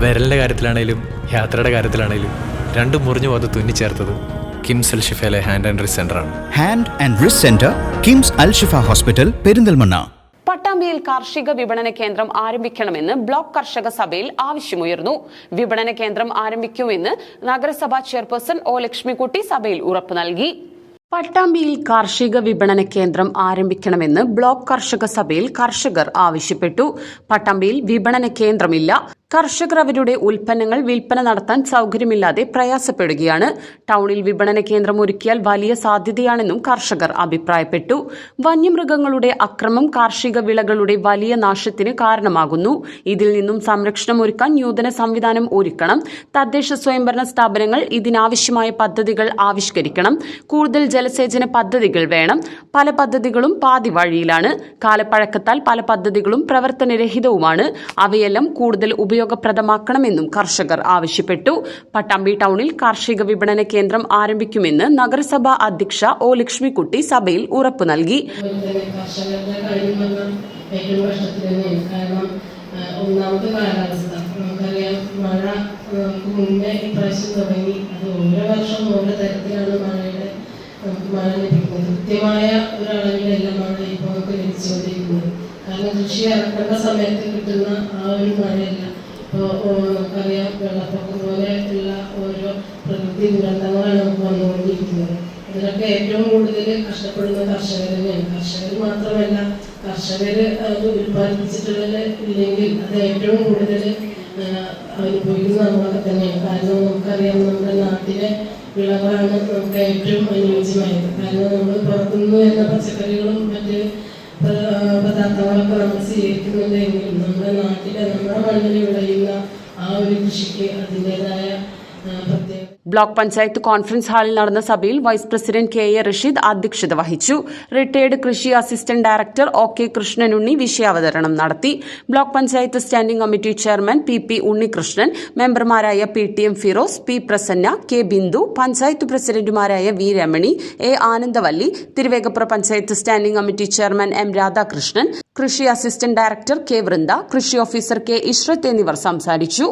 വിരലിൻ്റെ കാര്യത്തിലാണേലും യാത്രയുടെ കാര്യത്തിലാണേലും രണ്ടും മുറിഞ്ഞു പോകാതെ തുന്നിച്ചേർത്തത് കിംസ് അൽ ഷിഫയിലെ ഹാൻഡ് ആൻഡ് റിസ്റ്റ് സെൻ്ററാണ്. Hand and wrist centre, KIMS Al Shifa hospital, Perinthalmanna. പട്ടാമ്പിയിൽ കാർഷിക വിപണന കേന്ദ്രം ആരംഭിക്കണമെന്ന് ബ്ലോക്ക് കർഷക സഭയിൽ ആവശ്യമുയർന്നു. വിപണന കേന്ദ്രം ആരംഭിക്കുമെന്ന് നഗരസഭാ ചെയർപേഴ്സൺ ഒ ലക്ഷ്മിക്കുട്ടി സഭയിൽ ഉറപ്പു നൽകി. പട്ടാമ്പിയിൽ കാർഷിക വിപണന കേന്ദ്രം ആരംഭിക്കണമെന്ന് ബ്ലോക്ക് കർഷക സഭയിൽ കർഷകർ ആവശ്യപ്പെട്ടു. പട്ടാമ്പിയിൽ വിപണന കേന്ദ്രമില്ല. കർഷകർ അവരുടെ ഉൽപ്പന്നങ്ങൾ വിൽപ്പന നടത്താൻ സൗകര്യമില്ലാതെ പ്രയാസപ്പെടുകയാണ്. ടൗണിൽ വിപണന കേന്ദ്രം ഒരുക്കിയാൽ വലിയ സാധ്യതയാണെന്നും കർഷകർ അഭിപ്രായപ്പെട്ടു. വന്യമൃഗങ്ങളുടെ അക്രമം കാർഷിക വിളകളുടെ വലിയ നാശത്തിന് കാരണമാകുന്നു. ഇതിൽ നിന്നും സംരക്ഷണം ഒരുക്കാൻ നൂതന സംവിധാനം ഒരുക്കണം. തദ്ദേശ സ്വയംഭരണ സ്ഥാപനങ്ങൾ ഇതിനാവശ്യമായ പദ്ധതികൾ ആവിഷ്കരിക്കണം. കൂടുതൽ ജലസേചന പദ്ധതികൾ വേണം. പല പദ്ധതികളും പാതി വഴിയിലാണ്. കാലപ്പഴക്കത്താൽ പല പദ്ധതികളും പ്രവർത്തനരഹിതവുമാണ്. അവയെല്ലാം കൂടുതൽ ഉപയോഗപ്രദമാക്കണമെന്നും കർഷകർ ആവശ്യപ്പെട്ടു. പട്ടാമ്പി ടൗണിൽ കാർഷിക വിപണന കേന്ദ്രം ആരംഭിക്കുമെന്ന് നഗരസഭാ അധ്യക്ഷ ഒ ലക്ഷ്മിക്കുട്ടി സഭയിൽ ഉറപ്പു നൽകി. ഒന്നാമത്തെ കാലാവസ്ഥ നമുക്കറിയാം. മഴ മുന്നേ ഇപ്രാവശ്യം തുടങ്ങി. അത് ഓരോ വർഷം ഓരോ തരത്തിലാണ് മഴ ലഭിക്കുന്നത്. കൃത്യമായ ഒരളവിലല്ല മഴ ഇപ്പോൾ നമുക്ക് ലഭിച്ചുകൊണ്ടിരിക്കുന്നത്. കാരണം കൃഷി ഇറക്കേണ്ട സമയത്ത് കിട്ടുന്ന ആ ഒരു മഴയല്ല. ഇപ്പോൾ നമുക്കറിയാം, വെള്ളപ്പൊക്കം പോലെയുള്ള ഓരോ പ്രകൃതി ദുരന്തങ്ങളാണ് നമുക്ക് വന്നുകൊണ്ടിരിക്കുന്നത്. ഇതിനൊക്കെ ഏറ്റവും കൂടുതൽ കഷ്ടപ്പെടുന്ന കർഷകർ തന്നെയാണ്. കർഷകർ മാത്രമല്ല, കർഷകർ അത് ഉൽപ്പാദിപ്പിച്ചിട്ടുള്ളത് ഇല്ലെങ്കിൽ അത് ഏറ്റവും കൂടുതൽ അനുഭവിക്കുന്നത് നമ്മളൊക്കെ തന്നെയാണ്. കാരണം നമുക്കറിയാം, നമ്മുടെ നാട്ടിലെ വിളകളാണ് നമുക്ക് ഏറ്റവും അനുയോജ്യമായത്. കാരണം നമ്മൾ പുറത്തുനിന്ന് വരുന്ന പച്ചക്കറികളും മറ്റ് പദാർത്ഥങ്ങളൊക്കെ നമ്മൾ സ്വീകരിക്കുന്നുണ്ടെങ്കിലും നമ്മുടെ നാട്ടിലെ നമ്മുടെ മണ്ണിൽ വിളയുന്ന ആ ഒരു കൃഷിക്ക് അതിൻ്റെതായ പ്രത്യേക. ബ്ലോക്ക് പഞ്ചായത്ത് കോൺഫറൻസ് ഹാളിൽ നടന്ന സഭയിൽ vice president K A Rasheed അധ്യക്ഷത വഹിച്ചു. റിട്ടയർഡ് കൃഷി assistant director O K Krishnanunni വിഷയാവതരണം നടത്തി. Block panchayat standing committee chairman P Unnikrishnan, മെമ്പർമാരായ PTM Firoz, P Prasanna, K Bindu, panchayat പ്രസിഡന്റുമാരായ V Ramani, A Anandavalli, Thiruvegappura panchayat standing committee chairman M Radhakrishnan, കൃഷി അസിസ്റ്റന്റ് ഡയറക്ടർ കെ വൃന്ദ, കൃഷി ഓഫീസർ കെ ഇഷ്റത്ത് എന്നിവർ സംസാരിച്ചു.